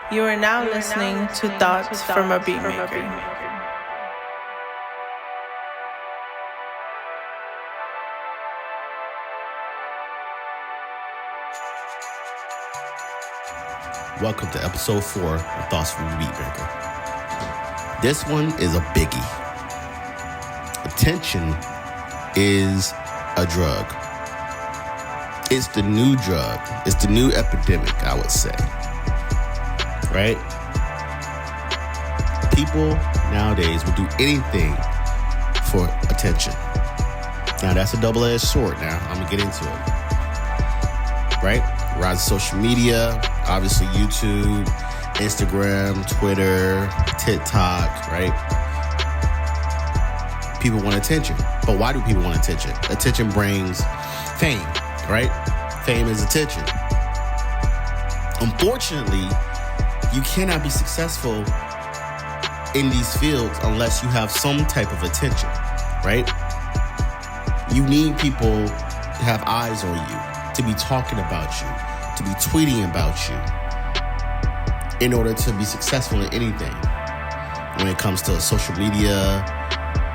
You are now listening to Thoughts from a Beatmaker. Welcome to episode 4 of Thoughts from a Beatmaker. This one is a biggie. Attention is a drug. It's the new drug. It's the new epidemic, I would say. Right? People nowadays will do anything for attention. Now, that's a double-edged sword now. I'm going to get into it. Right? Rise of social media, obviously YouTube, Instagram, Twitter, TikTok, right? People want attention. But why do people want attention? Attention brings fame, right? Fame is attention. Unfortunately, you cannot be successful in these fields unless you have some type of attention, right? You need people to have eyes on you, to be talking about you, to be tweeting about you in order to be successful in anything. When it comes to social media,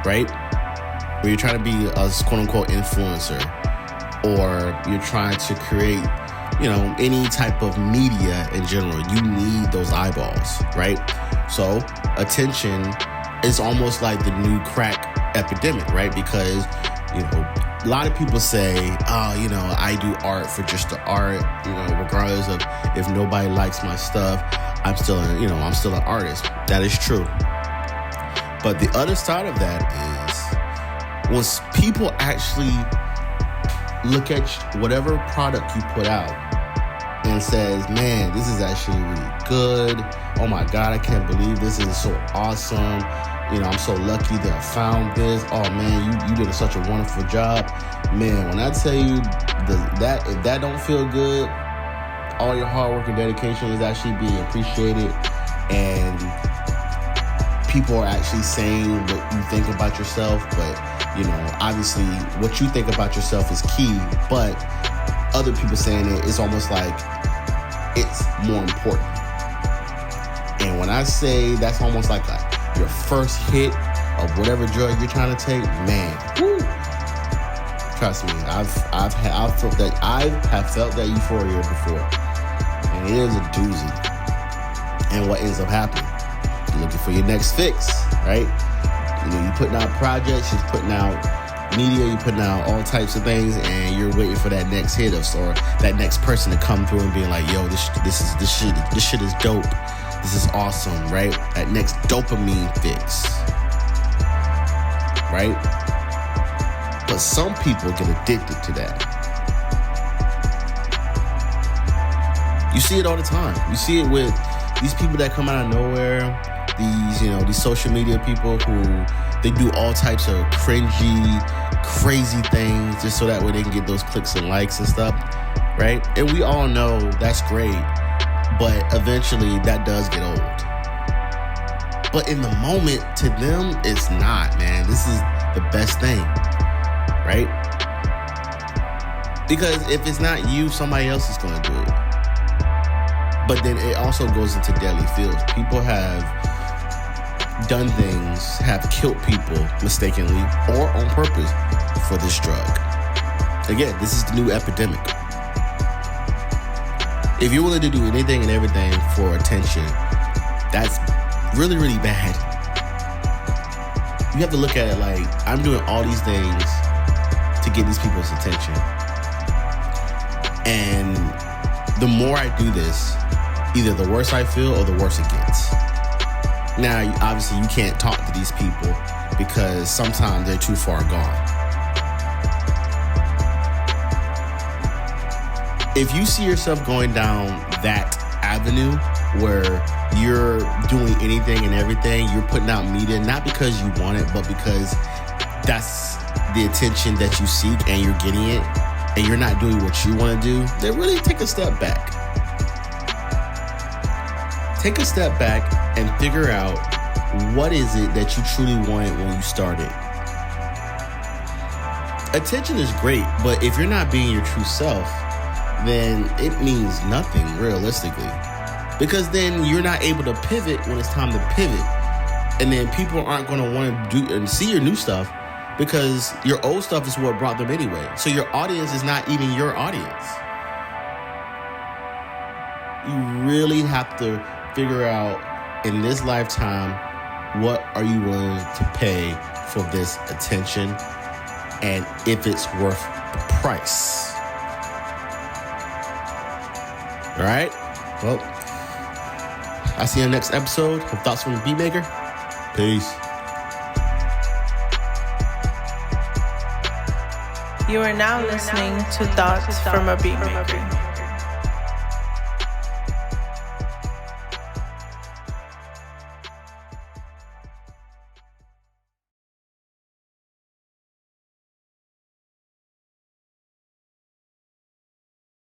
right? When you're trying to be a quote-unquote influencer, or you're trying to create any type of media in general, you need those eyeballs, right? So attention is almost like the new crack epidemic, right? Because, a lot of people say, I do art for just the art, regardless of if nobody likes my stuff, I'm still an artist. That is true. But the other side of that is once people actually look at whatever product you put out and says, man, this is actually really good. Oh my God, I can't believe this is so awesome. I'm so lucky that I found this. Oh man, you did such a wonderful job. Man, when I tell you that if that don't feel good, all your hard work and dedication is actually being appreciated, and people are actually saying what you think about yourself. But obviously what you think about yourself is key, but other people saying it is almost like it's more important. And when I say that's almost like your first hit of whatever drug you're trying to take, man, woo, trust me, I've felt that euphoria before, and it is a doozy. And what ends up happening? You're looking for your next fix, right? You're putting out projects, you're putting out media, you're putting out all types of things, and you're waiting for that next hit or that next person to come through and be like, yo, this shit is dope. This is awesome, right? That next dopamine fix, right? But some people get addicted to that. You see it all the time. You see it with these people that come out of nowhere. These social media people who they do all types of cringy, crazy things just so that way they can get those clicks and likes and stuff, right? And we all know that's great, but eventually that does get old. But in the moment, to them, it's not, man. This is the best thing, right? Because if it's not you, somebody else is going to do it. But then it also goes into deadly fields. People have done things, have killed people mistakenly or on purpose for this drug. Again, this is the new epidemic. If you're willing to do anything and everything for attention, that's really, really bad. You have to look at it like, I'm doing all these things to get these people's attention. And the more I do this, either the worse I feel or the worse it gets. Now, obviously, you can't talk to these people because sometimes they're too far gone. If you see yourself going down that avenue where you're doing anything and everything, you're putting out media, not because you want it, but because that's the attention that you seek and you're getting it, and you're not doing what you want to do, then really take a step back. Take a step back and figure out what is it that you truly wanted when you started. Attention is great, but if you're not being your true self, then it means nothing realistically. Because then you're not able to pivot when it's time to pivot. And then people aren't going to want to do and see your new stuff because your old stuff is what brought them anyway. So your audience is not even your audience. You really have to figure out in this lifetime, what are you willing to pay for this attention and if it's worth the price. All right? Well, I'll see you in the next episode of Thoughts from the Beatmaker. Peace. You are now listening to Thoughts from a Beatmaker.